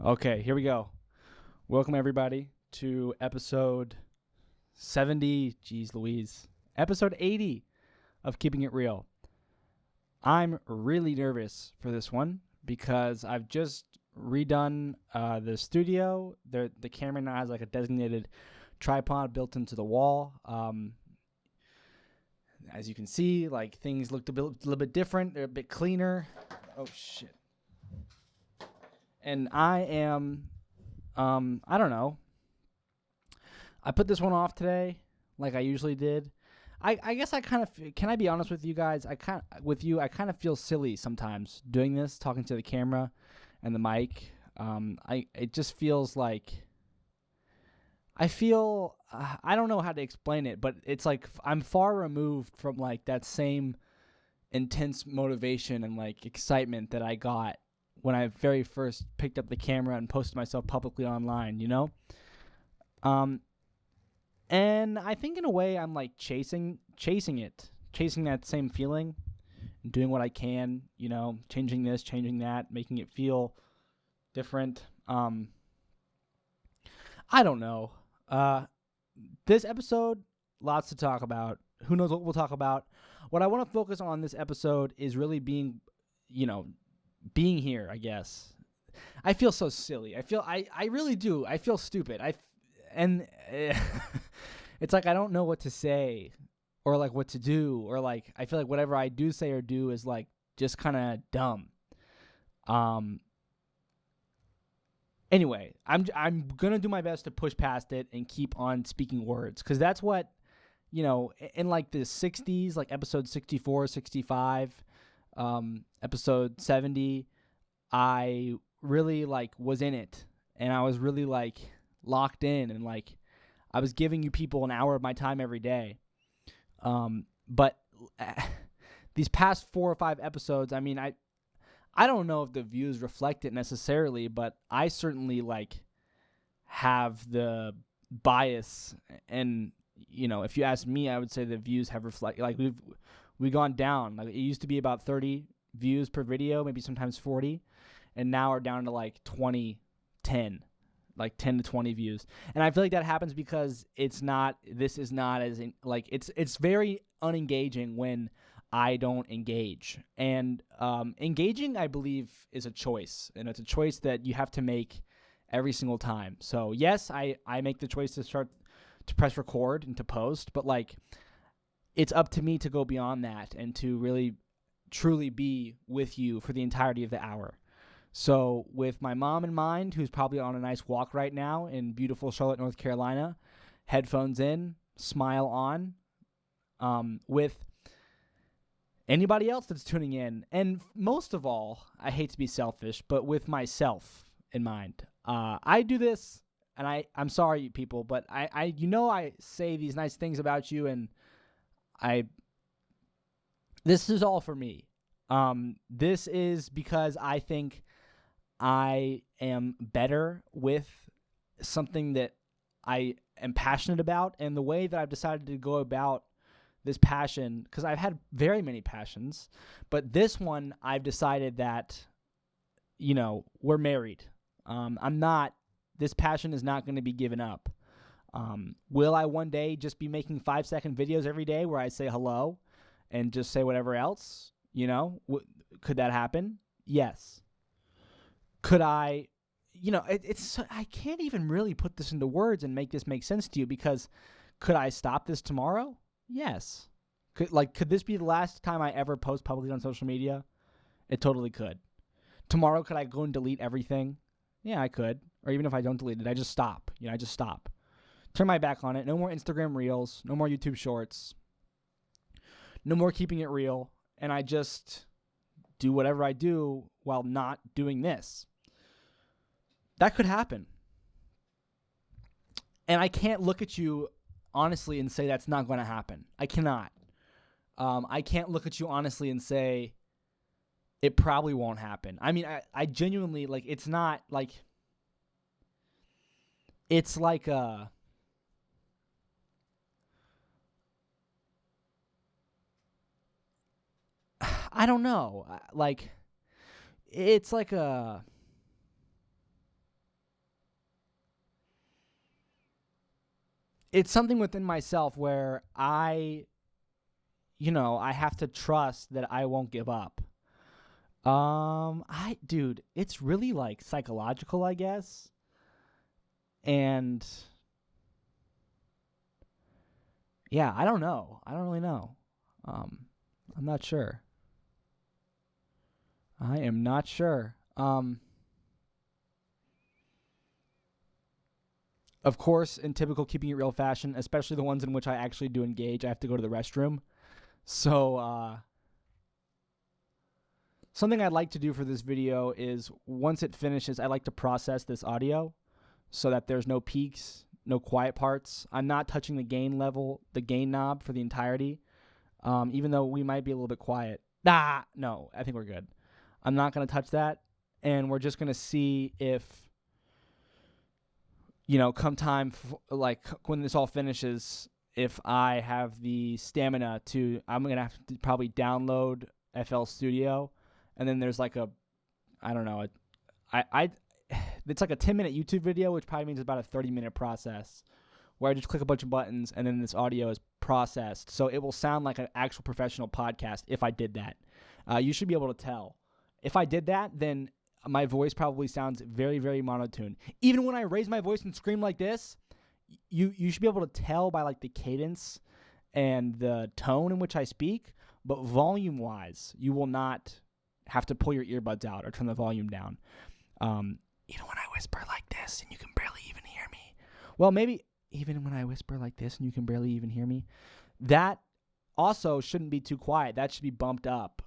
Okay, here we go. Welcome everybody to episode 70, geez Louise, episode 80 of Keeping It Real. I'm really nervous for this one because I've just redone the studio. The camera now has like a designated tripod built into the wall. As you can see, like things looked a little bit different. They're a bit cleaner. Oh shit. And I am I don't know. I put this one off today, like I usually did. I guess I kind of can I be honest with you guys? I kind of feel silly sometimes doing this, talking to the camera and the mic. It just feels like I feel I don't know how to explain it, but it's like I'm far removed from like that same intense motivation and like excitement that I got when I very first picked up the camera and posted myself publicly online, you know? And I think in a way I'm like chasing that same feeling, doing what I can, you know, changing this, changing that, making it feel different. I don't know. This episode, lots to talk about. Who knows what we'll talk about? What I want to focus on this episode is really being, being here, I guess. I feel so silly. I really do. I feel stupid. It's like I don't know what to say or like what to do, or like I feel like whatever I do say or do is like just kind of dumb. Anyway, I'm going to do my best to push past it and keep on speaking words, cuz that's what, in like the 60s, like episode 64, 65, episode 70, I really like was in it, and I was really like locked in, and like I was giving you people an hour of my time every day. But these past 4 or 5 episodes, I mean, I don't know if the views reflect it necessarily, but I certainly like have the bias, and if you ask me, I would say the views have reflected. Like we've gone down. Like it used to be about 30 views per video, maybe sometimes 40, and now we're down to like 20, 10, like 10 to 20 views. And I feel like that happens because this is not as like it's very unengaging when I don't engage. And engaging, I believe, is a choice, and it's a choice that you have to make every single time. So yes, I make the choice to press record and to post, but like it's up to me to go beyond that and to really truly be with you for the entirety of the hour. So with my mom in mind, who's probably on a nice walk right now in beautiful Charlotte, North Carolina, headphones in, smile on, with anybody else that's tuning in, and most of all, I hate to be selfish, but with myself in mind. I do this, and I'm sorry, people, but I say these nice things about you, and this is all for me. This is because I think I am better with something that I am passionate about, and the way that I've decided to go about this passion, because I've had very many passions, but this one I've decided that, we're married. This passion is not going to be given up. Will I one day just be making 5-second videos every day where I say hello and just say whatever else? Could that happen? Yes. Could I, I can't even really put this into words and make this make sense to you, because could I stop this tomorrow? Yes. Could this be the last time I ever post publicly on social media? It totally could. Tomorrow, could I go and delete everything? Yeah, I could. Or even if I don't delete it, I just stop. I just stop. Turn my back on it. No more Instagram Reels. No more YouTube Shorts. No more Keeping It Real. And I just do whatever I do while not doing this. That could happen. And I can't look at you honestly and say that's not going to happen. I cannot. I can't look at you honestly and say it probably won't happen. I mean, I genuinely, like, it's not like, it's like I don't know. Like, it's like it's something within myself where I have to trust that I won't give up. Dude, it's really like psychological, I guess. And yeah, I don't know. I don't really know. I'm not sure. I am not sure. Of course, in typical keeping it real fashion, especially the ones in which I actually do engage, I have to go to the restroom. So, something I'd like to do for this video is once it finishes, I like to process this audio so that there's no peaks, no quiet parts. I'm not touching the gain level, the gain knob for the entirety, even though we might be a little bit quiet. No, I think we're good. I'm not going to touch that, and we're just going to see if, come time, like when this all finishes, if I have the stamina to, I'm going to have to probably download FL Studio, and then there's like I don't know, it's like a 10-minute YouTube video, which probably means about a 30-minute process, where I just click a bunch of buttons, and then this audio is processed. So it will sound like an actual professional podcast if I did that. You should be able to tell. If I did that, then my voice probably sounds very, very monotone. Even when I raise my voice and scream like this, you should be able to tell by like the cadence and the tone in which I speak. But volume-wise, you will not have to pull your earbuds out or turn the volume down. Even when I whisper like this and you can barely even hear me. Well, maybe even when I whisper like this and you can barely even hear me, that also shouldn't be too quiet. That should be bumped up.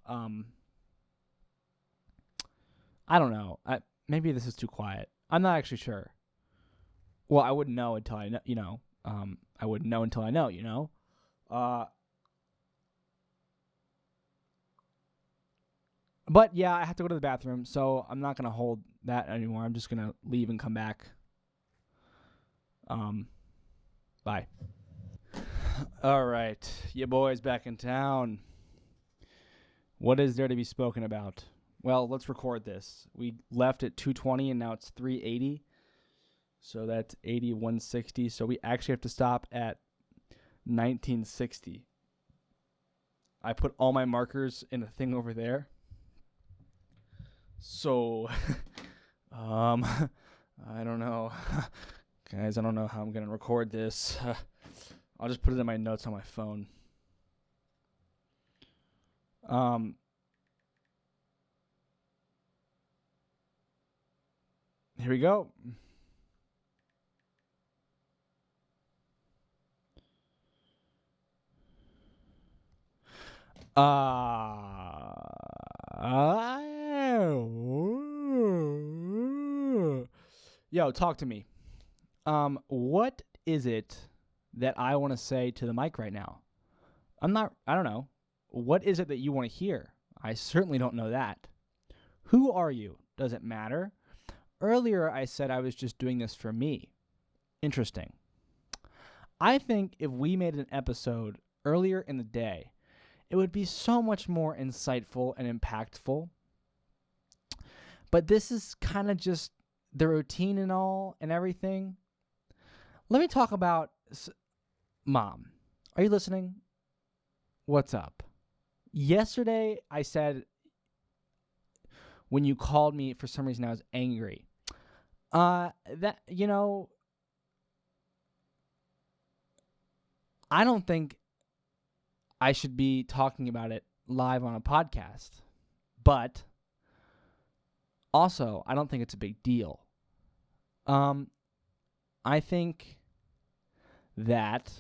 I don't know. Maybe this is too quiet. I'm not actually sure. Well, I wouldn't know until I know, I wouldn't know until I know, But yeah, I have to go to the bathroom, so I'm not going to hold that anymore. I'm just going to leave and come back. Bye. All right. Your boy's back in town. What is there to be spoken about? Well, let's record this. We left at 2:20 and now it's 3:80. So that's 80, 160. So we actually have to stop at 1960. I put all my markers in a thing over there. So, I don't know. Guys, I don't know how I'm going to record this. I'll just put it in my notes on my phone. Here we go. Yo, talk to me. What is it that I want to say to the mic right now? I don't know. What is it that you want to hear? I certainly don't know that. Who are you? Does it matter? Earlier, I said I was just doing this for me. Interesting. I think if we made an episode earlier in the day, it would be so much more insightful and impactful. But this is kind of just the routine and all and everything. Let me talk about Mom. Are you listening? What's up? Yesterday, I said when you called me, for some reason I was angry. I don't think I should be talking about it live on a podcast. But also, I don't think it's a big deal. I think that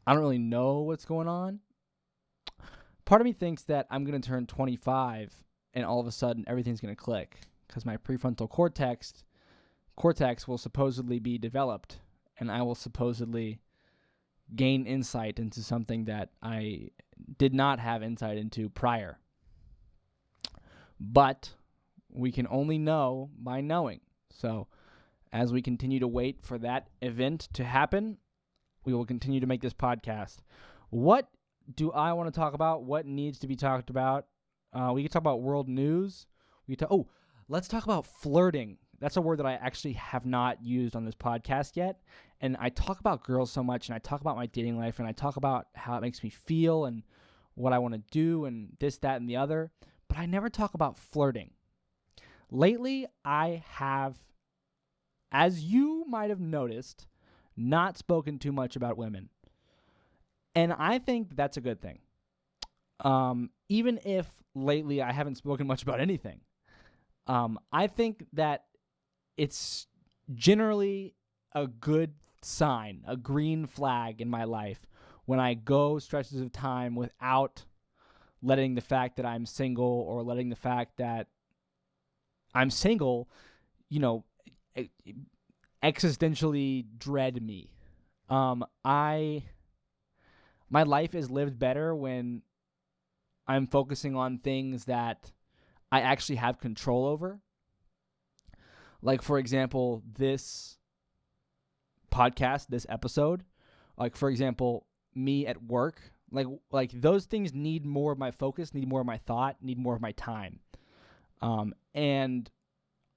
I don't really know what's going on. Part of me thinks that I'm going to turn 25 and all of a sudden everything's going to click because my prefrontal cortex will supposedly be developed and I will supposedly gain insight into something that I did not have insight into prior. But we can only know by knowing. So as we continue to wait for that event to happen, we will continue to make this podcast. What do I want to talk about? What needs to be talked about? We can talk about world news. Let's talk about flirting That's a word that I actually have not used on this podcast yet. And I talk about girls so much, and I talk about my dating life, and I talk about how it makes me feel and what I want to do and this, that, and the other. But I never talk about flirting. Lately, I have, as you might have noticed, not spoken too much about women. And I think that's a good thing. Even if lately I haven't spoken much about anything. I think that it's generally a good sign, a green flag in my life when I go stretches of time without letting the fact that I'm single or letting the fact that I'm single, existentially dread me. My life is lived better when I'm focusing on things that I actually have control over. Like, for example, this podcast, this episode. Like, for example, me at work. Like those things need more of my focus, need more of my thought, need more of my time. And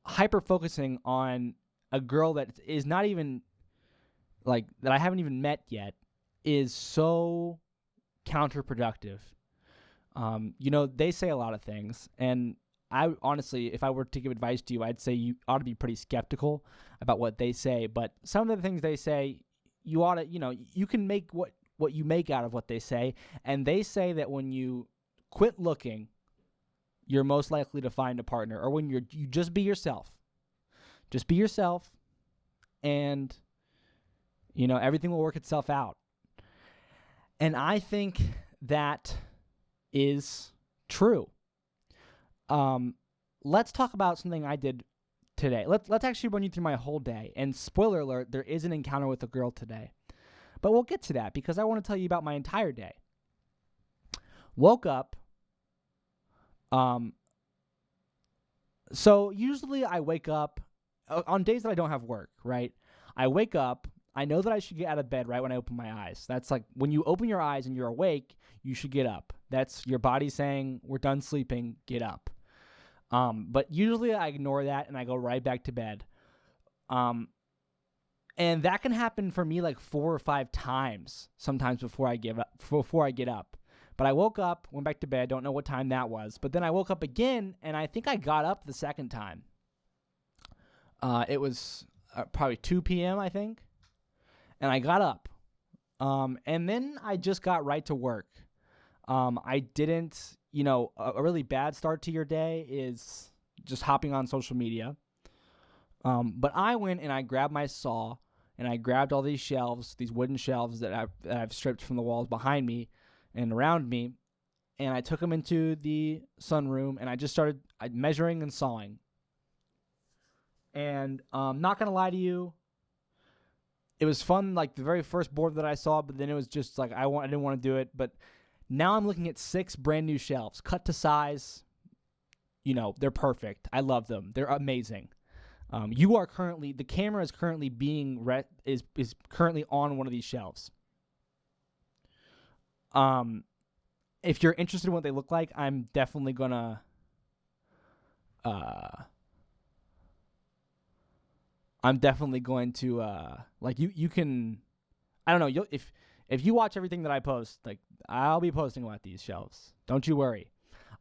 hyper-focusing on a girl that is not even, that I haven't even met yet is so counterproductive. They say a lot of things, and I honestly, if I were to give advice to you, I'd say you ought to be pretty skeptical about what they say. But some of the things they say, you ought to, you can make what you make out of what they say. And they say that when you quit looking, you're most likely to find a partner, or when you just be yourself. Just be yourself, and, everything will work itself out. And I think that is true. Let's talk about something I did today. Let's actually run you through my whole day. And spoiler alert, there is an encounter with a girl today. But we'll get to that because I want to tell you about my entire day. Woke up. So usually I wake up on days that I don't have work, right? I wake up. I know that I should get out of bed right when I open my eyes. That's like when you open your eyes and you're awake, you should get up. That's your body saying, we're done sleeping, get up. But usually I ignore that and I go right back to bed. And that can happen for me like 4 or 5 times sometimes before I get up. But I woke up, went back to bed, don't know what time that was. But then I woke up again, and I think I got up the second time. It was probably 2 p.m., I think. And I got up. And then I just got right to work. I didn't, a really bad start to your day is just hopping on social media. But I went and I grabbed my saw, and I grabbed all these shelves, these wooden shelves that I've stripped from the walls behind me and around me, and I took them into the sunroom, and I just started measuring and sawing. And not going to lie to you, it was fun, like the very first board that I saw, but then it was just like I didn't want to do it. But now I'm looking at 6 brand new shelves, cut to size. They're perfect. I love them. They're amazing. The camera is currently is currently on one of these shelves. If you're interested in what they look like, I'm definitely gonna, you can, I don't know, if you watch everything that I post, like, I'll be posting about these shelves. Don't you worry.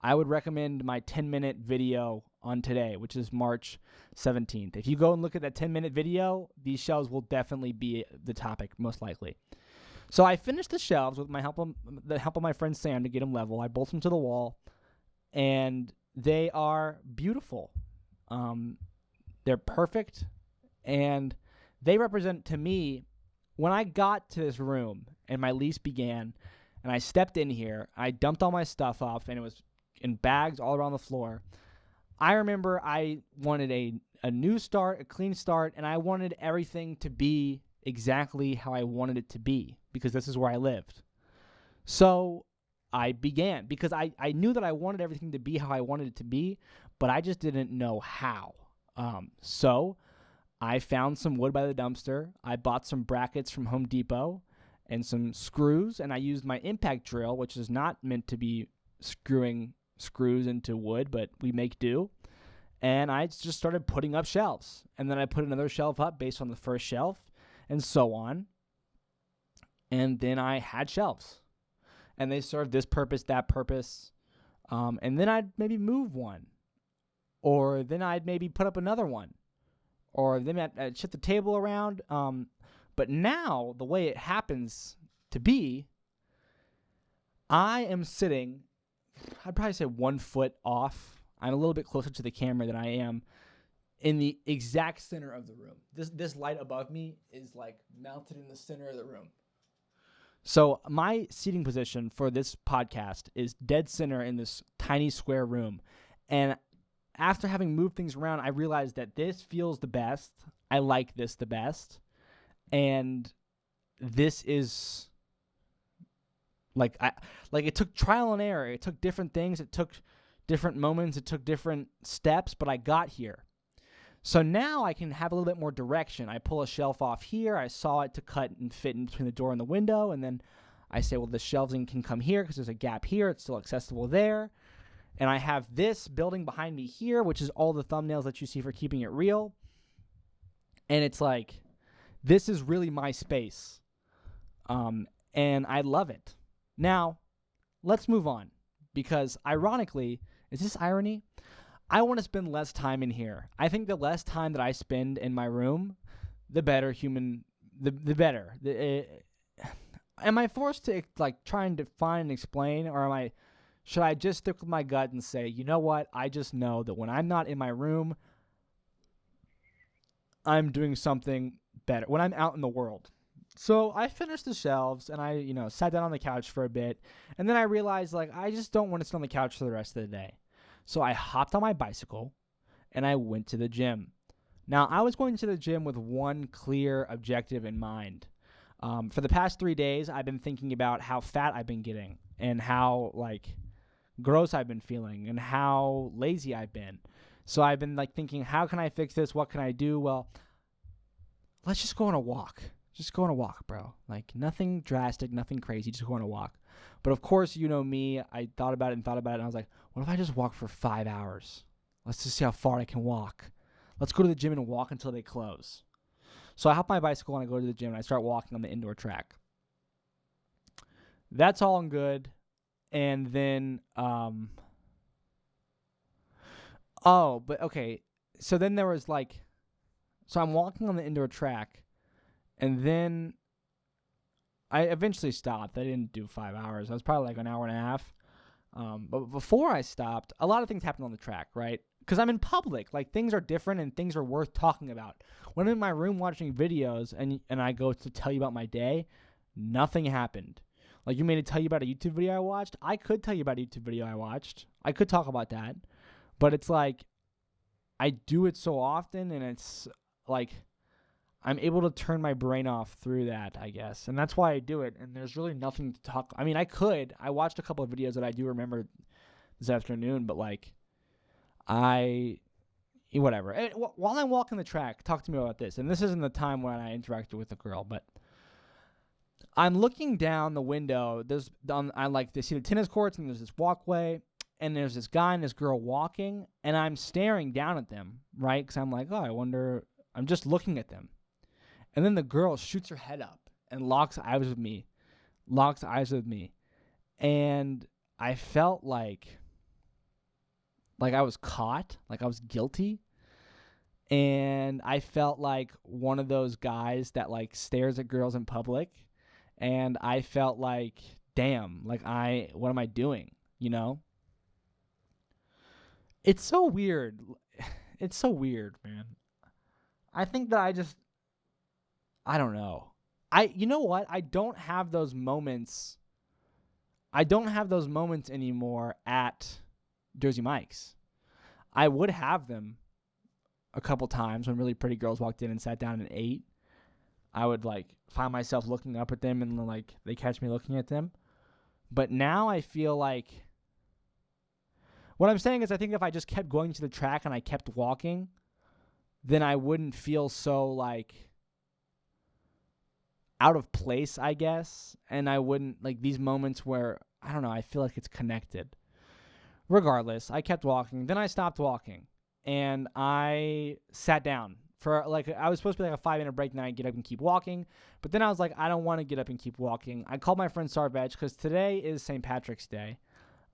I would recommend my 10-minute video on today, which is March 17th. If you go and look at that 10-minute video, these shelves will definitely be the topic, most likely. So I finished the shelves with the help of my friend Sam to get them level. I bolted them to the wall, and they are beautiful. They're perfect, and they represent to me, when I got to this room and my lease began, and I stepped in here, I dumped all my stuff off, and it was in bags all around the floor. I remember I wanted a new start, a clean start, and I wanted everything to be exactly how I wanted it to be, because this is where I lived. So I began, because I knew that I wanted everything to be how I wanted it to be, but I just didn't know how. So I found some wood by the dumpster. I bought some brackets from Home Depot and some screws, and I used my impact drill, which is not meant to be screwing screws into wood, but we make do. And I just started putting up shelves. And then I put another shelf up based on the first shelf, and so on. And then I had shelves. And they served this purpose, that purpose. And then I'd maybe move one. Or then I'd maybe put up another one. Or then I'd shift the table around. But now, the way it happens to be, I am sitting, I'd probably say 1 foot off. I'm a little bit closer to the camera than I am in the exact center of the room. This light above me is like mounted in the center of the room. So my seating position for this podcast is dead center in this tiny square room. And after having moved things around, I realized that this feels the best. I like this the best. And this is like it took trial and error. It took different things. It took different moments. It took different steps, but I got here. So now I can have a little bit more direction. I pull a shelf off here. I saw it to cut and fit in between the door and the window. And then I say, well, the shelving can come here because there's a gap here. It's still accessible there. And I have this building behind me here, which is all the thumbnails that you see for Keeping It Real. And it's like, this is really my space. And I love it. Now, let's move on. Because ironically, is this irony? I want to spend less time in here. I think the less time that I spend in my room, the better the better. Am I forced to like try and define and explain, or should I just stick with my gut and say, you know what? I just know that when I'm not in my room, I'm doing something better. When I'm out in the world. So I finished the shelves and I, sat down on the couch for a bit, and then I realized like I just don't want to sit on the couch for the rest of the day. So I hopped on my bicycle and I went to the gym. Now, I was going to the gym with one clear objective in mind. For the past 3 days, I've been thinking about how fat I've been getting and how, gross I've been feeling and how lazy I've been. So I've been, thinking, how can I fix this? What can I do? Well, let's just go on a walk. Just go on a walk, bro. Nothing drastic, nothing crazy. Just go on a walk. But of course, you know me, I thought about it, and I was like, what if I just walk for 5 hours? Let's just see how far I can walk. Let's go to the gym and walk until they close. So I hop my bicycle and I go to the gym and I start walking on the indoor track. That's all good. And then, so then there was so I'm walking on the indoor track, and then I eventually stopped. I didn't do 5 hours. I was probably an hour and a half. But before I stopped, a lot of things happened on the track, right? Because I'm in public. Things are different and things are worth talking about. When I'm in my room watching videos and I go to tell you about my day, nothing happened. You made me tell you about a YouTube video I watched. I could tell you about a YouTube video I watched. I could talk about that. But it's I do it so often, and it's I'm able to turn my brain off through that, I guess. And that's why I do it. And there's really nothing to talk. I mean, I watched a couple of videos that I do remember this afternoon, but whatever. And while I'm walking the track, talk to me about this. And this isn't the time when I interacted with a girl, but I'm looking down the window. They see the tennis courts, and there's this walkway, and there's this guy and this girl walking, and I'm staring down at them, right? Because I'm I wonder. I'm just looking at them. And then the girl shoots her head up and locks eyes with me. And I felt like I was caught, I was guilty. And I felt like one of those guys that stares at girls in public. And I felt damn, what am I doing? It's so weird. It's so weird, man. I think that I don't know. You know what? I don't have those moments. I don't have those moments anymore at Jersey Mike's. I would have them a couple times when really pretty girls walked in and sat down and ate. I would find myself looking up at them and they catch me looking at them. But now I feel what I'm saying is I think if I just kept going to the track and I kept walking, then I wouldn't feel so out of place, I guess. And I wouldn't these moments where, I don't know, I feel it's connected. Regardless, I kept walking. Then I stopped walking. and I sat down for like, I was supposed to be like a 5-minute break, and then I get up and keep walking. But then I was like, I don't want to get up and keep walking. I called my friend Sarvej because today is St. Patrick's Day.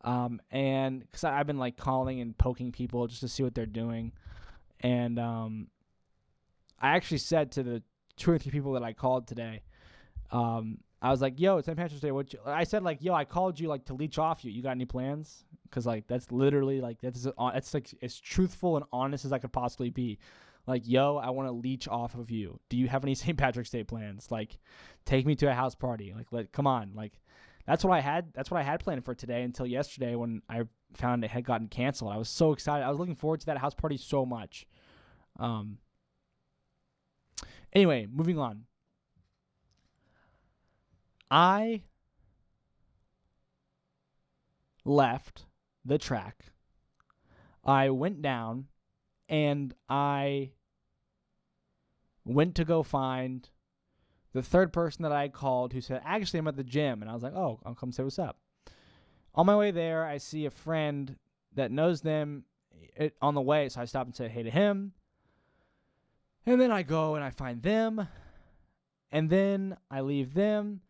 And because I've been like calling and poking people just to see what they're doing. And I actually said to the 2 or 3 people that I called today, I was like, yo, it's St. Patrick's Day. I said, like, yo, I called you like to leech off you. You got any plans? Because like that's literally like that's like as truthful and honest as I could possibly be. Like, yo, I want to leech off of you. Do you have any St. Patrick's Day plans? Like, take me to a house party. Like, come on. Like, that's what I had. That's what I had planned for today until yesterday when I found it had gotten canceled. I was so excited. I was looking forward to that house party so much. Anyway, moving on. I left the track. I went down and I went to go find the third person that I called who said, actually, I'm at the gym. And I was like, oh, I'll come say what's up. On my way there, I see a friend that knows them on the way. So I stop and say hey to him. And then I go and I find them. And then I leave them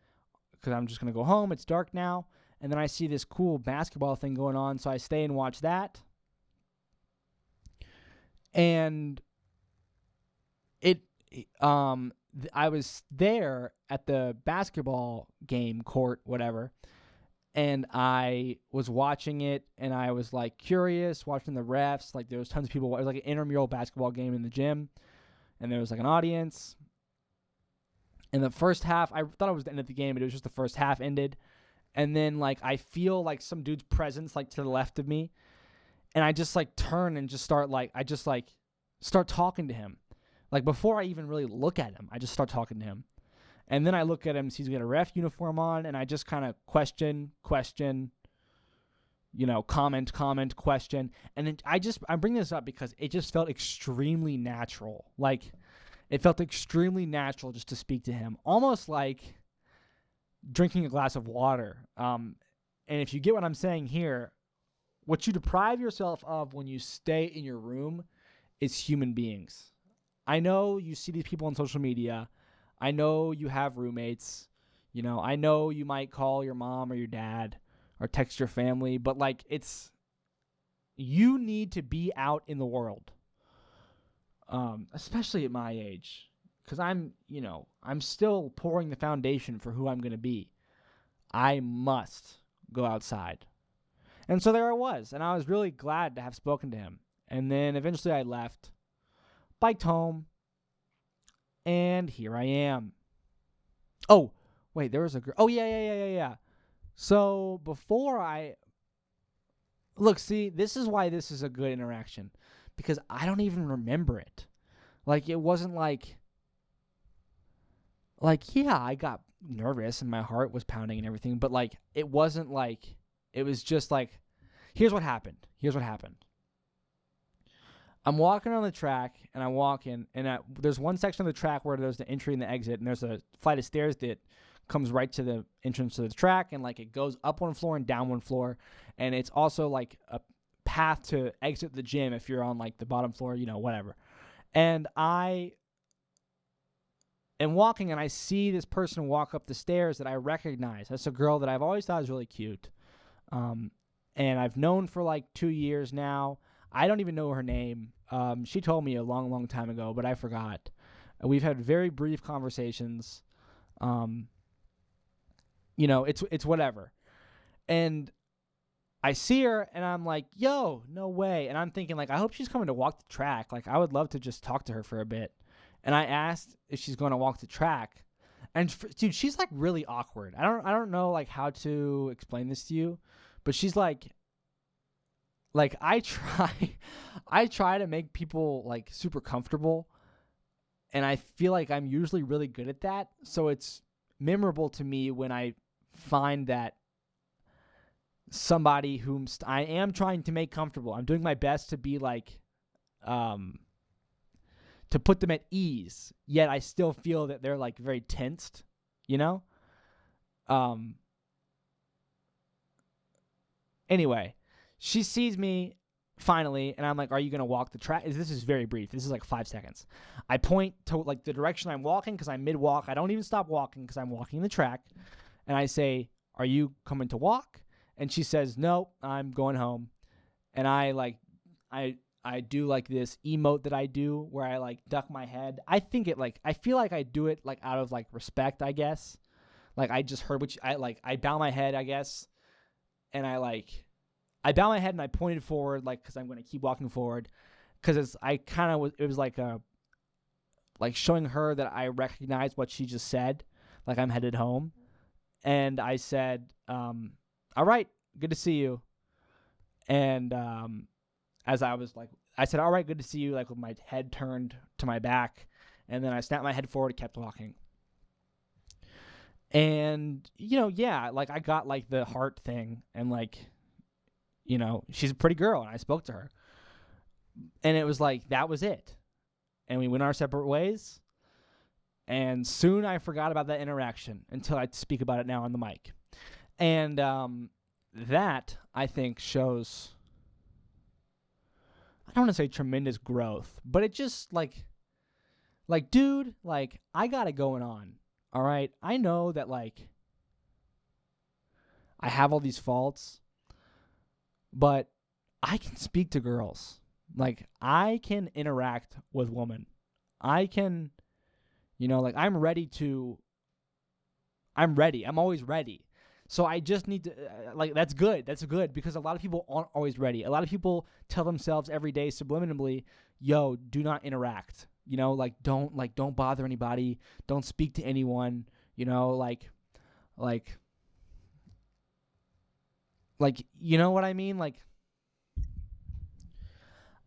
because I'm just going to go home. It's dark now. And then I see this cool basketball thing going on. So I stay and watch that. And I was there at the basketball game, court, whatever. And I was watching it, and I was like curious, watching the refs. Like there was tons of people. It was like an intramural basketball game in the gym, and there was like an audience. In the first half, I thought it was the end of the game, but it was just the first half ended. And then like I feel like some dude's presence like to the left of me, and I just like turn and just start talking to him. Like before I even really look at him, I just start talking to him. And then I look at him, see he's got a ref uniform on, and I just kind of question, comment, question. And then I bring this up because it just felt extremely natural. Like it felt extremely natural just to speak to him, almost like drinking a glass of water. And if you get what I'm saying here, what you deprive yourself of when you stay in your room is human beings. I know you see these people on social media. I know you have roommates. I know you might call your mom or your dad or text your family, but like you need to be out in the world. Especially at my age, because I'm still pouring the foundation for who I'm going to be. I must go outside. And so there I was, and I was really glad to have spoken to him. And then eventually I left, biked home, and here I am. Oh, wait, there was a girl. Oh, yeah. So before see, this is why this is a good interaction, because I don't even remember it. Like, it wasn't like, yeah, I got nervous and my heart was pounding and everything, but like, it wasn't like, it was just like, here's what happened. I'm walking on the track, and I'm walking, and there's one section of the track where there's the entry and the exit, and there's a flight of stairs that comes right to the entrance to the track, and like it goes up one floor and down one floor, and it's also like a path to exit the gym if you're on like the bottom floor, whatever. And I am walking, and I see this person walk up the stairs that I recognize. That's a girl that I've always thought was really cute, and I've known for like 2 years now. I don't even know her name. She told me a long, long time ago, but I forgot. We've had very brief conversations. It's whatever. And I see her, and I'm like, yo, no way. And I'm thinking, like, I hope she's coming to walk the track. Like, I would love to just talk to her for a bit. And I asked if she's going to walk the track. And, dude, she's, like, really awkward. I don't know, like, how to explain this to you. But she's, like I try to make people like super comfortable, and I feel like I'm usually really good at that. So it's memorable to me when I find that somebody whom I am trying to make comfortable. I'm doing my best to be like, to put them at ease, yet I still feel that they're like very tensed, Anyway, she sees me finally, and I'm like, are you going to walk the track? This is very brief. This is like 5 seconds. I point to like the direction I'm walking because I'm mid-walk. I don't even stop walking because I'm walking the track. And I say, are you coming to walk? And she says, no, I'm going home. And I like, I do like this emote that I do where I like duck my head. I feel like I do it like out of like respect, I guess. Like I just heard I bow my head, I guess. And I bow my head and I pointed forward, like, because I'm going to keep walking forward. Because it was like showing her that I recognize what she just said, like I'm headed home. And I said, all right, good to see you. And as I was like, I said, all right, good to see you, like with my head turned to my back. And then I snapped my head forward and kept walking. And, like I got like the heart thing and like, she's a pretty girl and I spoke to her. And it was like, that was it. And we went our separate ways. And soon I forgot about that interaction until I speak about it now on the mic. And that, I think, shows, I don't want to say tremendous growth, but it just like, dude, like I got it going on. All right. I know that like I have all these faults, but I can speak to girls. Like I can interact with women. I can, like I'm ready. I'm always ready. So I just need to, that's good. That's good because a lot of people aren't always ready. A lot of people tell themselves every day subliminally, yo, do not interact. Don't bother anybody. Don't speak to anyone. You know what I mean? Like,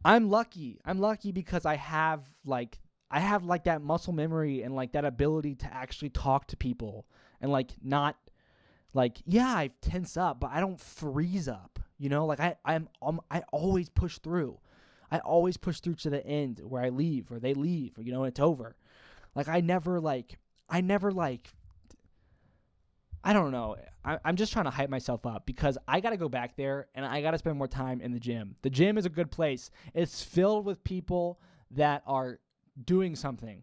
I'm lucky. I'm lucky because I have that muscle memory and like that ability to actually talk to people and like not like, yeah, I tense up, but I don't freeze up. Like I always push through. I always push through to the end where I leave or they leave or, it's over. Like I never I don't know. I'm just trying to hype myself up because I got to go back there and I got to spend more time in the gym. The gym is a good place. It's filled with people that are doing something,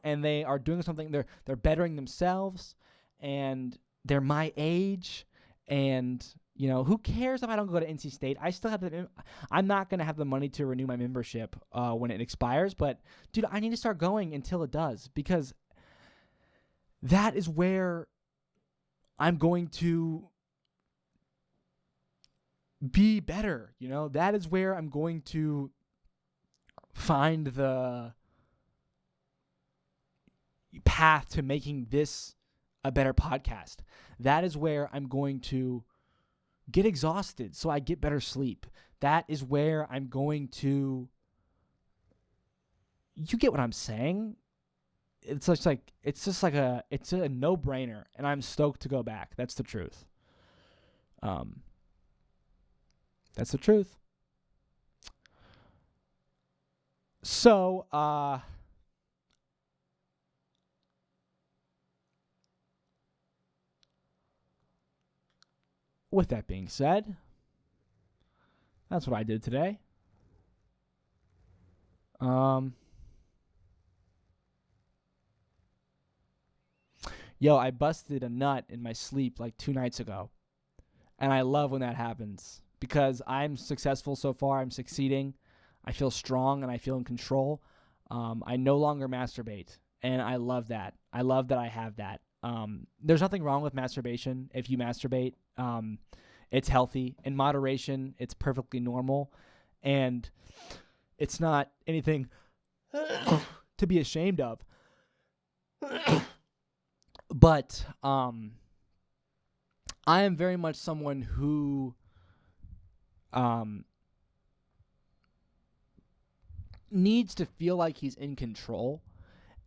and they are doing something. They're bettering themselves and they're my age and, who cares if I don't go to NC State? I still have I'm not going to have the money to renew my membership when it expires, but dude, I need to start going until it does because that is where I'm going to be better, That is where I'm going to find the path to making this a better podcast. That is where I'm going to get exhausted so I get better sleep. That is where I'm going to... You get what I'm saying? It's a no-brainer, and I'm stoked to go back. That's the truth. That's the truth. So, with that being said, that's what I did today. Yo, I busted a nut in my sleep like 2 nights ago. And I love when that happens because I'm successful so far. I'm succeeding. I feel strong and I feel in control. I no longer masturbate. And I love that. I love that I have that. There's nothing wrong with masturbation. If you masturbate, it's healthy. In moderation, it's perfectly normal. And it's not anything to be ashamed of. But I am very much someone who needs to feel like he's in control.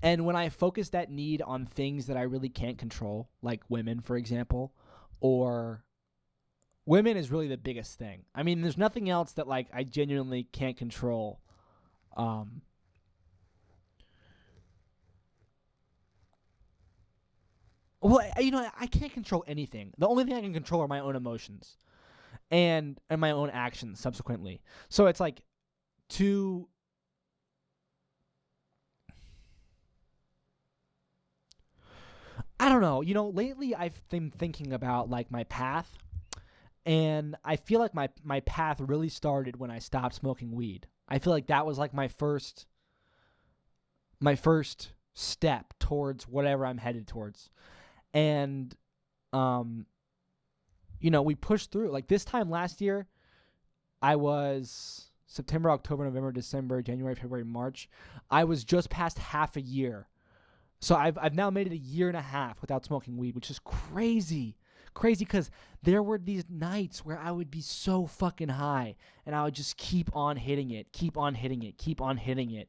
And when I focus that need on things that I really can't control, like women, for example, or women is really the biggest thing. I mean, there's nothing else that like I genuinely can't control. Well, I can't control anything. The only thing I can control are my own emotions. and my own actions subsequently. So it's like to I don't know. Lately I've been thinking about like my path, and I feel like my path really started when I stopped smoking weed. I feel like that was like my first step towards whatever I'm headed towards. And we pushed through. Like this time last year, I was September, October, November, December, January, February, March. I was just past half a year. So I've now made it a year and a half without smoking weed, which is crazy. Crazy, because there were these nights where I would be so fucking high and I would just keep on hitting it, keep on hitting it, keep on hitting it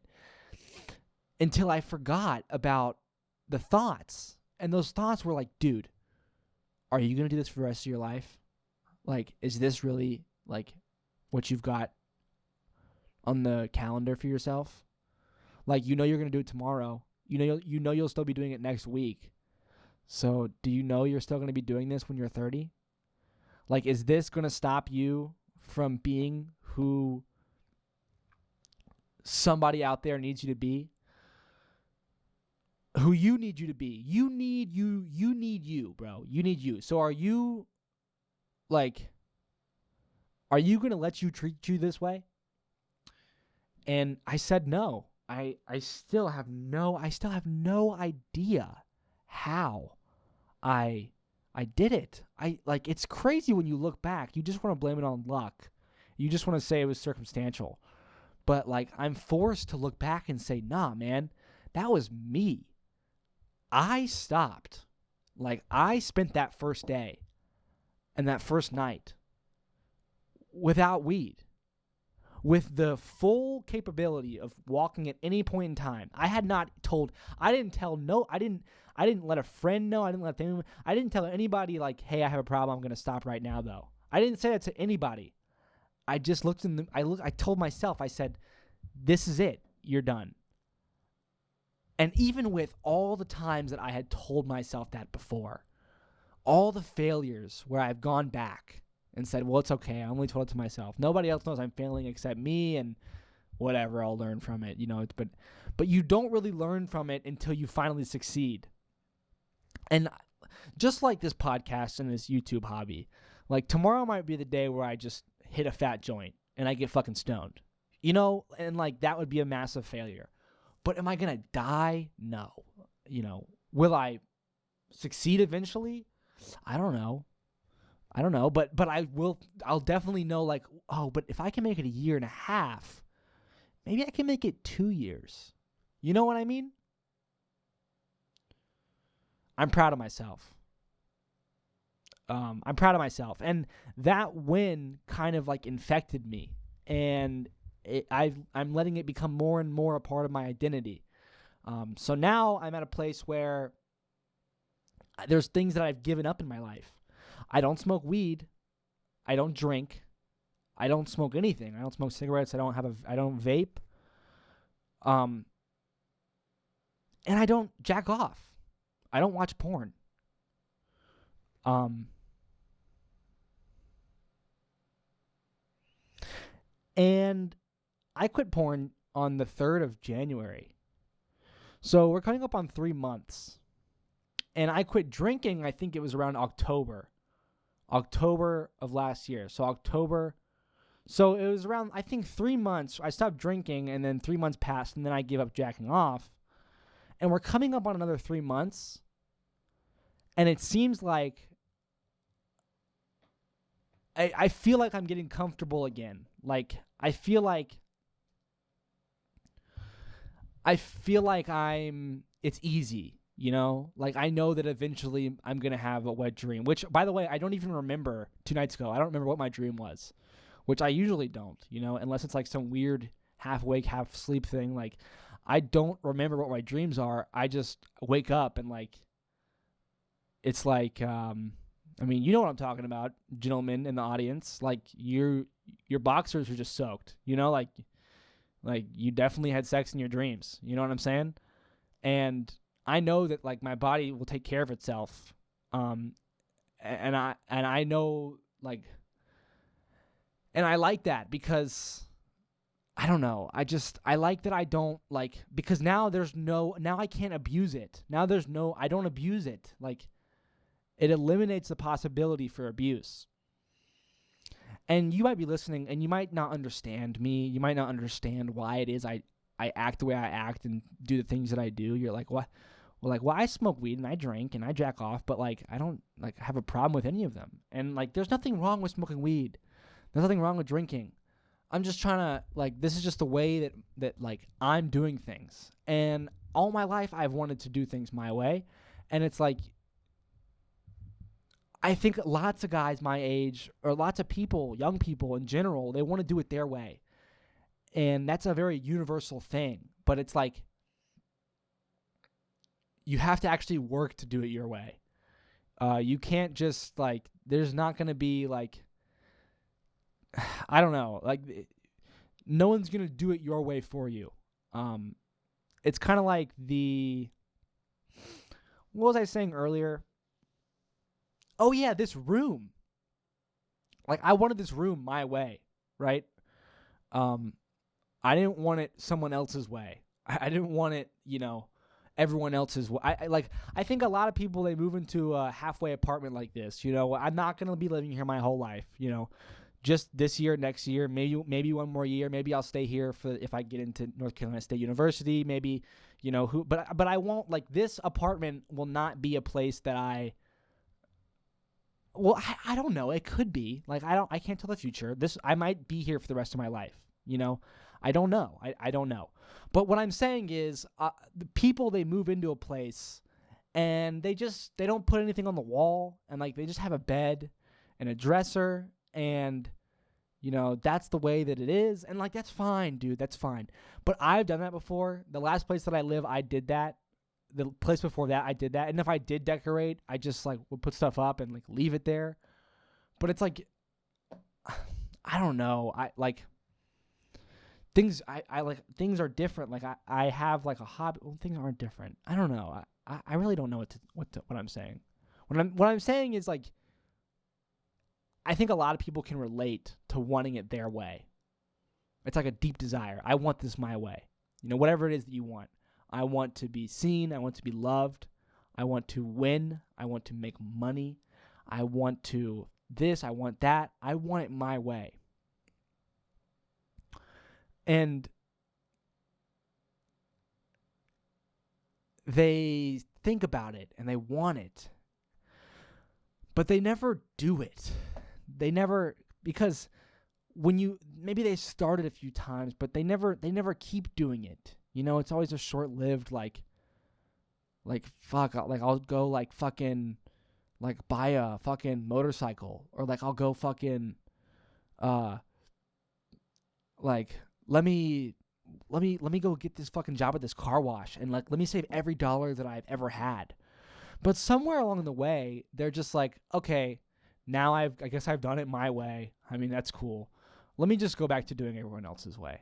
until I forgot about the thoughts. And those thoughts were like, dude, are you going to do this for the rest of your life? Like, is this really like what you've got on the calendar for yourself? Like, you're going to do it tomorrow. You'll still be doing it next week. So do you know you're still going to be doing this when you're 30? Like, is this going to stop you from being who somebody out there needs you to be? Who you need you to be. You need you, bro. You need you. So are you going to let you treat you this way? And I said no. I still have no idea how I did it. It's crazy when you look back. You just want to blame it on luck. You just want to say it was circumstantial. But like, I'm forced to look back and say, nah, man, that was me. I stopped. Like, I spent that first day and that first night without weed, with the full capability of walking at any point in time. I didn't let a friend know. I didn't tell anybody like, hey, I have a problem. I'm going to stop right now though. I didn't say that to anybody. I just I told myself, I said, this is it. You're done. And even with all the times that I had told myself that before, all the failures where I've gone back and said, well, it's okay, I only told it to myself. Nobody else knows I'm failing except me, and whatever, I'll learn from it, but you don't really learn from it until you finally succeed. And just like this podcast and this YouTube hobby, like tomorrow might be the day where I just hit a fat joint and I get fucking stoned, and like that would be a massive failure. But am I going to die? No. Will I succeed eventually? I don't know. But I'll definitely know, like, oh, but if I can make it a year and a half, maybe I can make it 2 years. You know what I mean? I'm proud of myself. And that win kind of like infected me, and I'm letting it become more and more a part of my identity. So now I'm at a place where there's things that I've given up in my life. I don't smoke weed. I don't drink. I don't smoke anything. I don't smoke cigarettes. I don't vape. And I don't jack off. I don't watch porn. And I quit porn on the 3rd of January. So we're coming up on 3 months. And I quit drinking, I think it was around October of last year. So it was around, I think, 3 months. I stopped drinking, and then 3 months passed, and then I gave up jacking off. And we're coming up on another 3 months. And it seems like I feel like I'm getting comfortable again. Like, I feel like it's easy, Like, I know that eventually I'm going to have a wet dream, which, by the way, I don't even remember 2 nights ago. I don't remember what my dream was, which I usually don't, unless it's like some weird half awake, half sleep thing. Like, I don't remember what my dreams are. I just wake up and like, it's like, you know what I'm talking about, gentlemen in the audience. Like, your boxers are just soaked, like you definitely had sex in your dreams. You know what I'm saying? And I know that like my body will take care of itself. And I know, like, And I like that because I don't know. I like that I don't like, because now now I can't abuse it. I don't abuse it. Like, it eliminates the possibility for abuse. And you might be listening and you might not understand me. You might not understand why it is I act the way I act and do the things that I do. You're like, what? Well, I smoke weed and I drink and I jack off, but like, I don't like have a problem with any of them. And like, there's nothing wrong with smoking weed. There's nothing wrong with drinking. I'm just trying to, like, this is just the way that like I'm doing things. And all my life I've wanted to do things my way. And it's like, I think lots of guys my age, or lots of people, young people in general, they want to do it their way. And that's a very universal thing. But it's like, you have to actually work to do it your way. You can't just, like, there's not going to be, like, I don't know, like, no one's going to do it your way for you. It's kind of like what was I saying earlier? Oh yeah, this room. Like, I wanted this room my way, right? I didn't want it someone else's way. I didn't want it, everyone else's way. I think a lot of people, they move into a halfway apartment like this. I'm not going to be living here my whole life, just this year, next year, maybe one more year. Maybe I'll stay here if I get into North Carolina State University. Maybe, but I won't, like, this apartment will not be a place that I don't know. It could be. Like, I can't tell the future. I might be here for the rest of my life. I don't know. I don't know. But what I'm saying is, the people, they move into a place and they don't put anything on the wall, and like, they just have a bed and a dresser, and that's the way that it is. And like, that's fine, dude. That's fine. But I've done that before. The last place that I live, I did that. The place before that, I did that. And if I did decorate, I just like would put stuff up and like leave it there. But it's like, I don't know. I like things. I like things are different. Like, I have like a hobby. Well, things aren't different. I don't know. I really don't know what I'm saying. What I'm saying is, like, I think a lot of people can relate to wanting it their way. It's like a deep desire. I want this my way. Whatever it is that you want. I want to be seen. I want to be loved. I want to win. I want to make money. I want to this. I want that. I want it my way. And they think about it and they want it, but they never do it. They never, because maybe they started a few times, but they never keep doing it. It's always a short-lived, like fuck, like I'll go like fucking, like buy a fucking motorcycle, or like I'll go fucking, like let me go get this fucking job at this car wash, and like let me save every dollar that I've ever had. But somewhere along the way, they're just like, okay, now I guess I've done it my way. I mean, that's cool. Let me just go back to doing everyone else's way.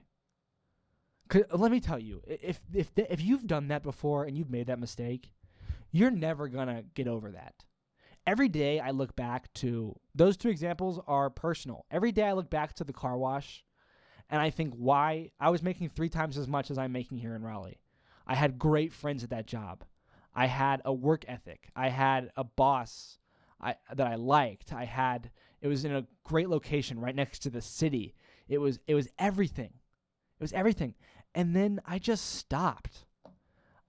Let me tell you, if you've done that before and you've made that mistake, you're never gonna get over that. Every day I look back to those two examples are personal. Every day I look back to the car wash, and I think why I was making 3 times as much as I'm making here in Raleigh. I had great friends at that job. I had a work ethic. I had a boss that I liked. It was in a great location right next to the city. It was everything. It was everything. And then I just stopped.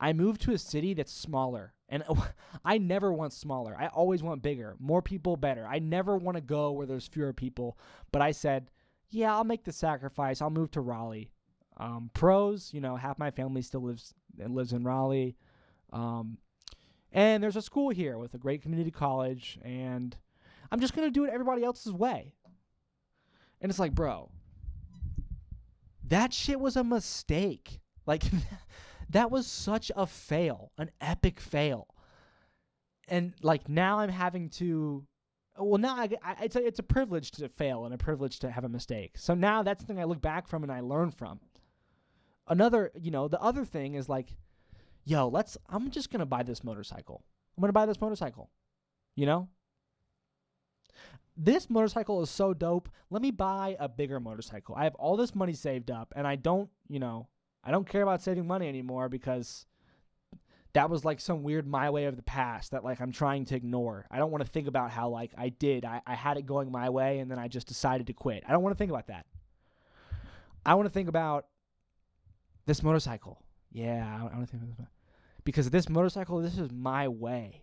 I moved to a city that's smaller. And I never want smaller. I always want bigger. More people, better. I never want to go where there's fewer people. But I said, yeah, I'll make the sacrifice. I'll move to Raleigh. Pros, half my family still lives in Raleigh. And there's a school here with a great community college. And I'm just going to do it everybody else's way. And it's like, bro, that shit was a mistake. Like, that was such a fail, an epic fail. And like, now I'm having to, well, now it's a privilege to fail and a privilege to have a mistake. So now that's the thing I look back from and I learn from. Another, the other thing is like, I'm just going to buy this motorcycle. I'm going to buy this motorcycle, this motorcycle is so dope. Let me buy a bigger motorcycle. I have all this money saved up, and I don't care about saving money anymore because that was like some weird my way of the past that like I'm trying to ignore. I don't want to think about how like I had it going my way and then I just decided to quit. I don't want to think about that. I want to think about this motorcycle. Yeah, I want to think about that. Because this motorcycle, this is my way.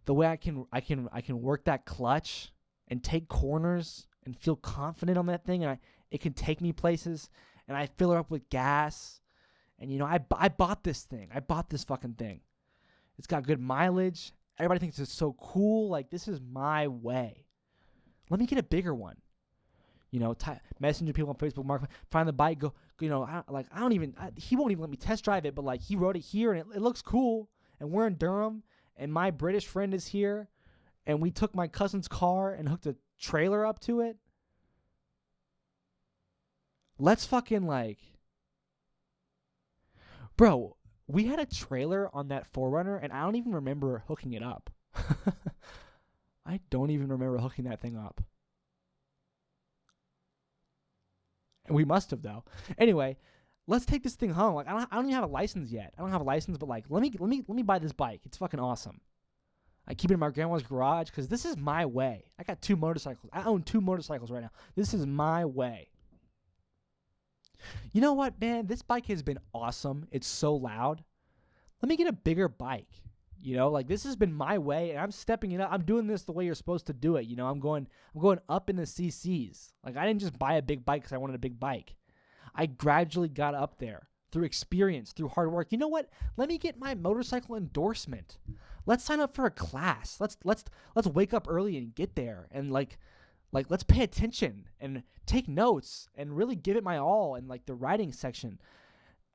The way I can work that clutch and take corners and feel confident on that thing, and it can take me places, and I fill her up with gas. And, I bought this thing. I bought this fucking thing. It's got good mileage. Everybody thinks it's so cool. Like, this is my way. Let me get a bigger one. Messenger people on Facebook, Mark, find the bike, go, he won't even let me test drive it, but, like, he rode it here, and it looks cool. And we're in Durham, and my British friend is here, and we took my cousin's car and hooked a trailer up to it. Let's fucking, like... Bro, we had a trailer on that 4Runner, and I don't even remember hooking it up. I don't even remember hooking that thing up. And we must have, though. Anyway, let's take this thing home. Like, I don't even have a license yet. I don't have a license, but like, let me buy this bike. It's fucking awesome. I keep it in my grandma's garage because this is my way. I got 2 motorcycles. I own 2 motorcycles right now. This is my way. You know what, man? This bike has been awesome. It's so loud. Let me get a bigger bike. Like this has been my way, and I'm stepping it up. I'm doing this the way you're supposed to do it. I'm going up in the CCs. Like I didn't just buy a big bike because I wanted a big bike. I gradually got up there through experience, through hard work. You know what? Let me get my motorcycle endorsement. Let's sign up for a class. Let's wake up early and get there, and like let's pay attention and take notes and really give it my all in like the writing section.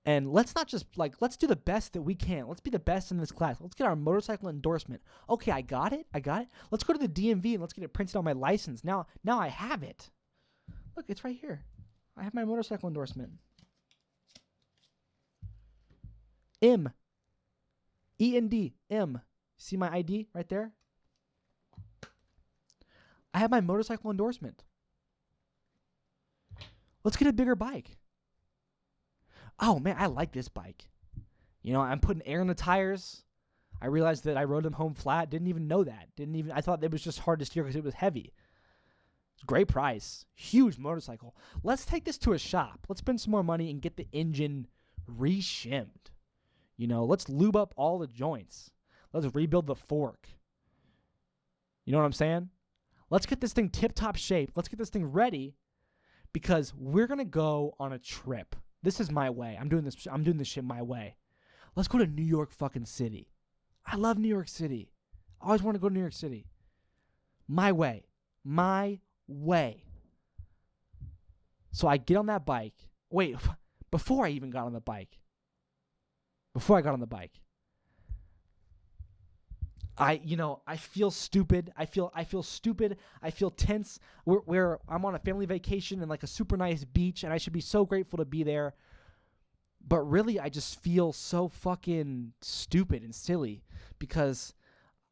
And let's not just let's do the best that we can. Let's be the best in this class. Let's get our motorcycle endorsement. Okay, I got it. Let's go to the DMV and let's get it printed on my license. Now I have it. Look, it's right here. I have my motorcycle endorsement. M. E-N-D. M. See my ID right there? I have my motorcycle endorsement. Let's get a bigger bike. Oh, man, I like this bike. I'm putting air in the tires. I realized that I rode them home flat. Didn't even know that. I thought it was just hard to steer because it was heavy. Great price. Huge motorcycle. Let's take this to a shop. Let's spend some more money and get the engine re-shimmed. Let's lube up all the joints. Let's rebuild the fork. You know what I'm saying? Let's get this thing tip-top shape. Let's get this thing ready because we're going to go on a trip. This is my way. I'm doing this shit my way. Let's go to New York fucking City. I love New York City. I always want to go to New York City. My way. My way. So I get on that bike. Wait, before I even got on the bike. I feel stupid. I feel stupid. I feel tense. Where I'm on a family vacation and like a super nice beach, and I should be so grateful to be there. But really, I just feel so fucking stupid and silly because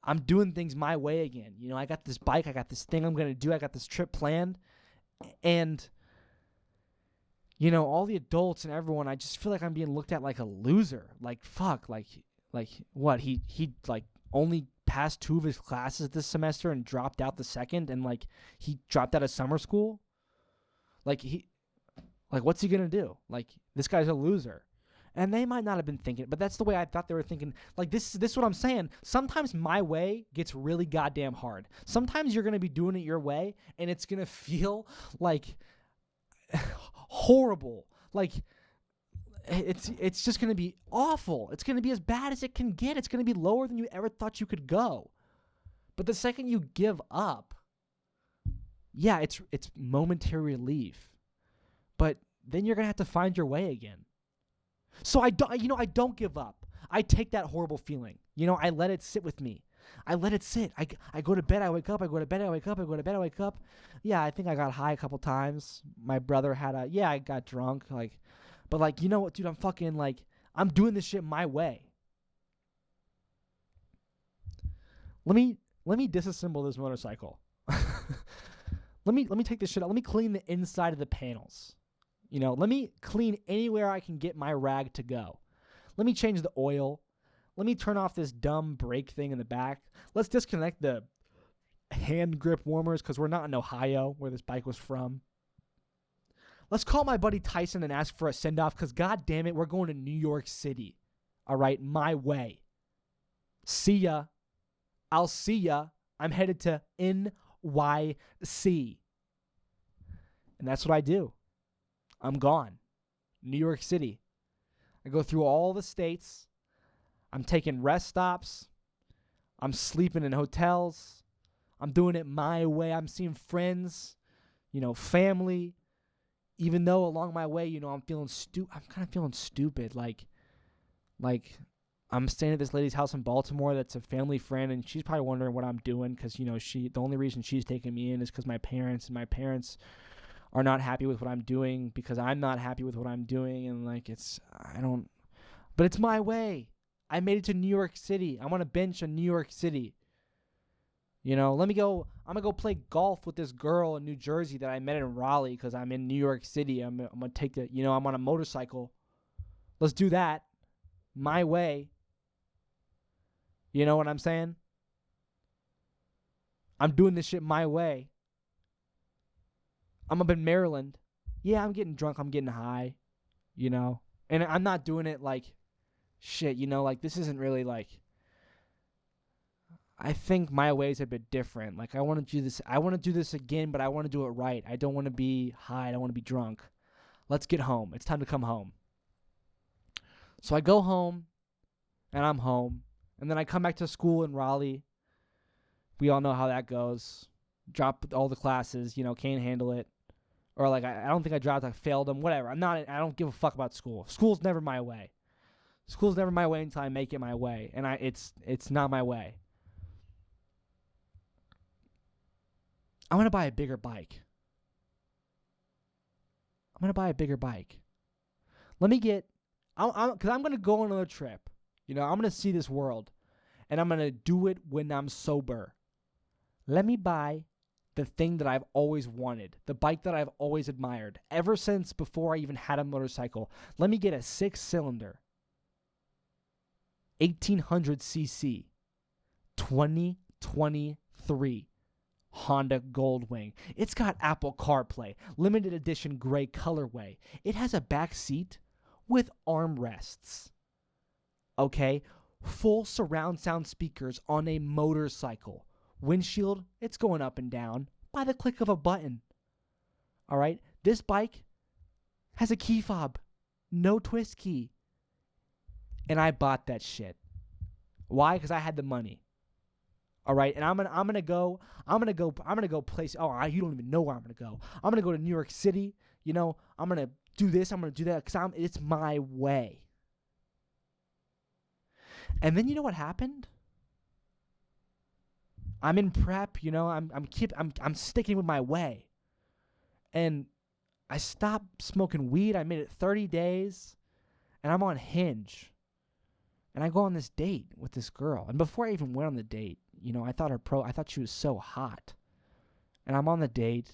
I'm doing things my way again. I got this bike. I got this thing I'm gonna do. I got this trip planned, and all the adults and everyone. I just feel like I'm being looked at like a loser. Like fuck. Like what? He like only passed 2 of his classes this semester and dropped out the second, and like he dropped out of summer school. What's he gonna do? Like this guy's a loser. And they might not have been thinking, but that's the way I thought they were thinking. Like this is what I'm saying. Sometimes my way gets really goddamn hard. Sometimes you're gonna be doing it your way, and it's gonna feel like horrible. Like it's just going to be awful. It's going to be as bad as it can get. It's going to be lower than you ever thought you could go. But the second you give up, yeah, it's momentary relief. But then you're going to have to find your way again. So I don't give up. I take that horrible feeling. I let it sit with me. I let it sit. I go to bed, I wake up, I go to bed, I wake up, I go to bed, I wake up. Yeah, I think I got high a couple times. My brother I got drunk, but you know what, dude, I'm fucking I'm doing this shit my way. Let me disassemble this motorcycle. let me take this shit out. Let me clean the inside of the panels. Let me clean anywhere I can get my rag to go. Let me change the oil. Let me turn off this dumb brake thing in the back. Let's disconnect the hand grip warmers because we're not in Ohio where this bike was from. Let's call my buddy Tyson and ask for a send-off because, God damn it, we're going to New York City. All right, my way. See ya. I'll see ya. I'm headed to NYC. And that's what I do. I'm gone. New York City. I go through all the states. I'm taking rest stops. I'm sleeping in hotels. I'm doing it my way. I'm seeing friends, family. Even though along my way, I'm kind of feeling stupid. Like I'm staying at this lady's house in Baltimore that's a family friend, and she's probably wondering what I'm doing because, the only reason she's taking me in is because my parents are not happy with what I'm doing because I'm not happy with what I'm doing. And but it's my way. I made it to New York City. I want to bench in New York City. I'm going to go play golf with this girl in New Jersey that I met in Raleigh because I'm in New York City. I'm going to take I'm on a motorcycle. Let's do that. My way. You know what I'm saying? I'm doing this shit my way. I'm up in Maryland. Yeah, I'm getting drunk. I'm getting high. And I'm not doing it like shit, this isn't really like. I think my way is a bit different. Like I want to do this. I want to do this again, but I want to do it right. I don't want to be high. I don't want to be drunk. Let's get home. It's time to come home. So I go home, and I'm home. And then I come back to school in Raleigh. We all know how that goes. Drop all the classes, can't handle it. Or like I don't think I dropped, I failed them, whatever. I don't give a fuck about school. School's never my way. School's never my way until I make it my way. And it's not my way. I'm going to buy a bigger bike. Let me get, because I'm going to go on another trip. I'm going to see this world. And I'm going to do it when I'm sober. Let me buy the thing that I've always wanted. The bike that I've always admired. Ever since before I even had a motorcycle. Let me get a 6-cylinder. 1800cc. 2023. Honda Goldwing. It's got Apple CarPlay, limited edition gray colorway. It has a back seat with armrests. Okay? Full surround sound speakers on a motorcycle. Windshield, it's going up and down by the click of a button. All right? This bike has a key fob. No twist key. And I bought that shit. Why? Because I had the money. All right, and I'm gonna go place. Oh, you don't even know where I'm gonna go. I'm gonna go to New York City. I'm gonna do this. I'm gonna do that because it's my way. And then you know what happened? I'm in prep. I'm sticking with my way. And I stopped smoking weed. I made it 30 days, and I'm on Hinge. And I go on this date with this girl. And before I even went on the date, I thought she was so hot. And I'm on the date,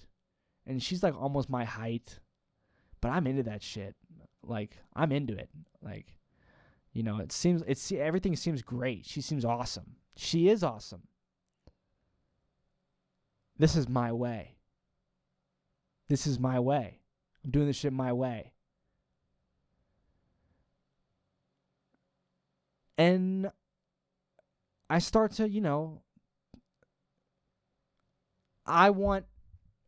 and she's like almost my height. But I'm into that shit. Like, I'm into it. Like, everything seems great. She seems awesome. She is awesome. This is my way. This is my way. I'm doing this shit my way. And I start to, I want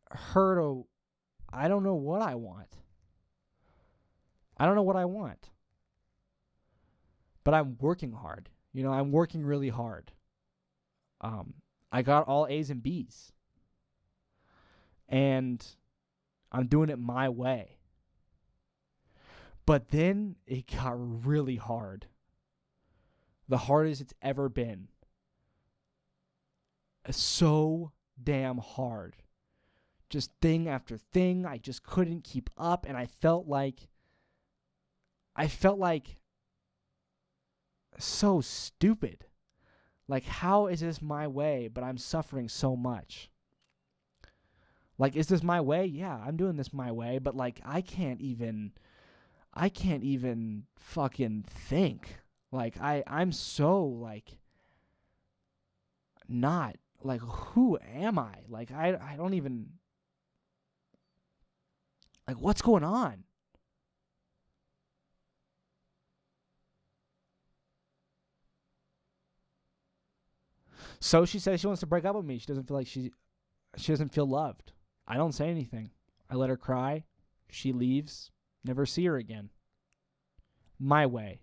her to, I don't know what I want. But I'm working hard. I'm working really hard. I got all A's and B's. And I'm doing it my way. But then it got really hard. The hardest it's ever been. So damn hard. Just thing after thing. I just couldn't keep up. And I felt like so stupid. Like, how is this my way, but I'm suffering so much? Like, is this my way? Yeah, I'm doing this my way, but like I can't even fucking think. Like I'm so like not like, who am I? Like I don't even, like, what's going on? So she says she wants to break up with me. She doesn't feel like she doesn't feel loved. I don't say anything. I let her cry. She leaves. Never see her again. My way.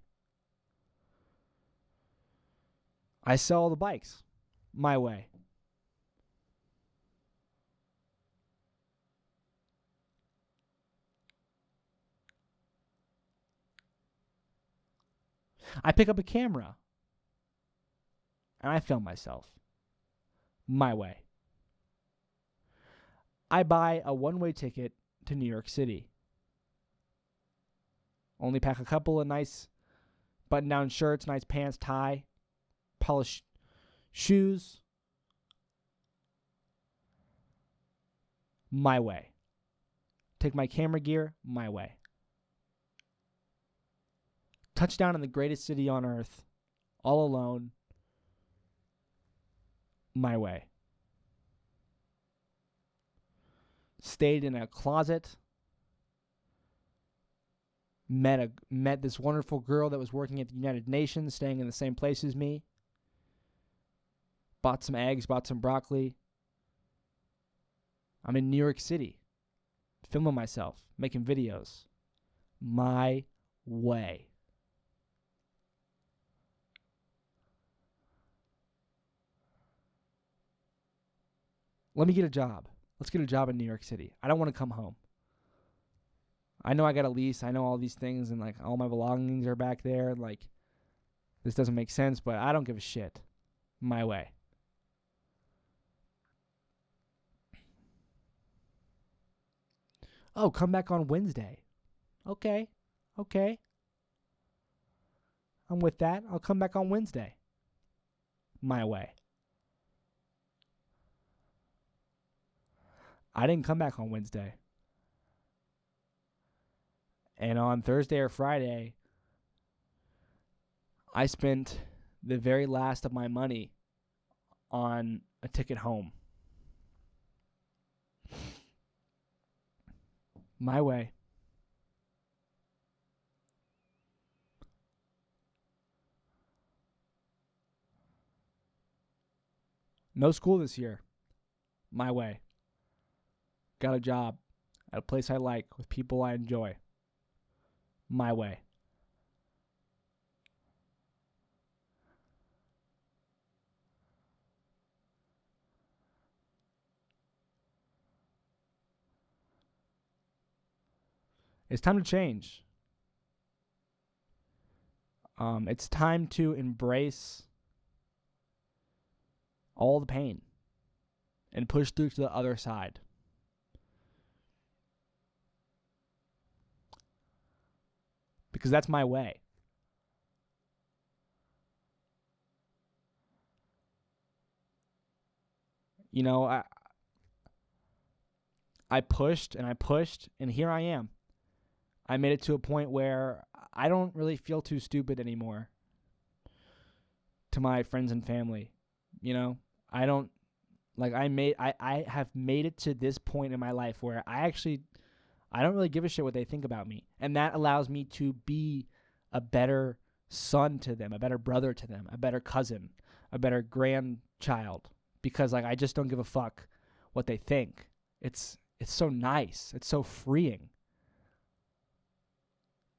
I sell all the bikes. My way. I pick up a camera and I film myself. My way. I buy a one-way ticket to New York City. Only pack a couple of nice button-down shirts, nice pants, tie, polished shoes. My way. Take my camera gear. My way. Touchdown in the greatest city on earth. All alone. My way. Stayed in a closet. Met this wonderful girl that was working at the United Nations, staying in the same place as me. Bought some eggs, bought some broccoli. I'm in New York City, filming myself, making videos. My way. Let me get a job. Let's get a job in New York City. I don't want to come home. I know I got a lease. I know all these things, and like all my belongings are back there. Like, this doesn't make sense, but I don't give a shit. My way. Oh, come back on Wednesday. Okay. I'm with that. I'll come back on Wednesday. My way. I didn't come back on Wednesday. And on Thursday or Friday, I spent the very last of my money on a ticket home. My way. No school this year. My way. Got a job at a place I like with people I enjoy. My way. It's time to change. It's time to embrace all the pain and push through to the other side. Because that's my way. You know, I pushed and I pushed, and here I am. I made it to a point where I don't really feel too stupid anymore to my friends and family. You know, I don't, like, I have made it to this point in my life where I don't really give a shit what they think about me. And that allows me to be a better son to them, a better brother to them, a better cousin, a better grandchild, because like I just don't give a fuck what they think. It's so nice. It's so freeing.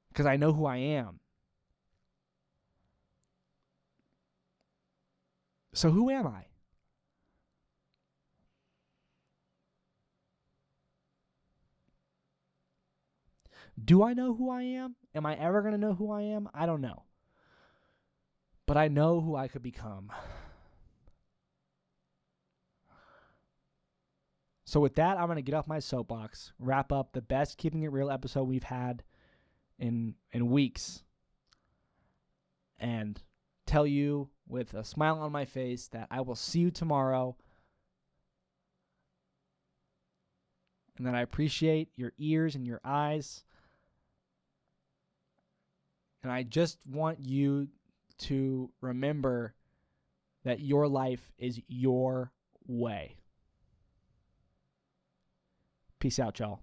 Because I know who I am. So who am I? Do I know who I am? Am I ever going to know who I am? I don't know. But I know who I could become. So with that, I'm going to get off my soapbox, wrap up the best Keeping It Real episode we've had in weeks, and tell you with a smile on my face that I will see you tomorrow. and that I appreciate your ears and your eyes. And I just want you to remember that your life is your way. Peace out, y'all.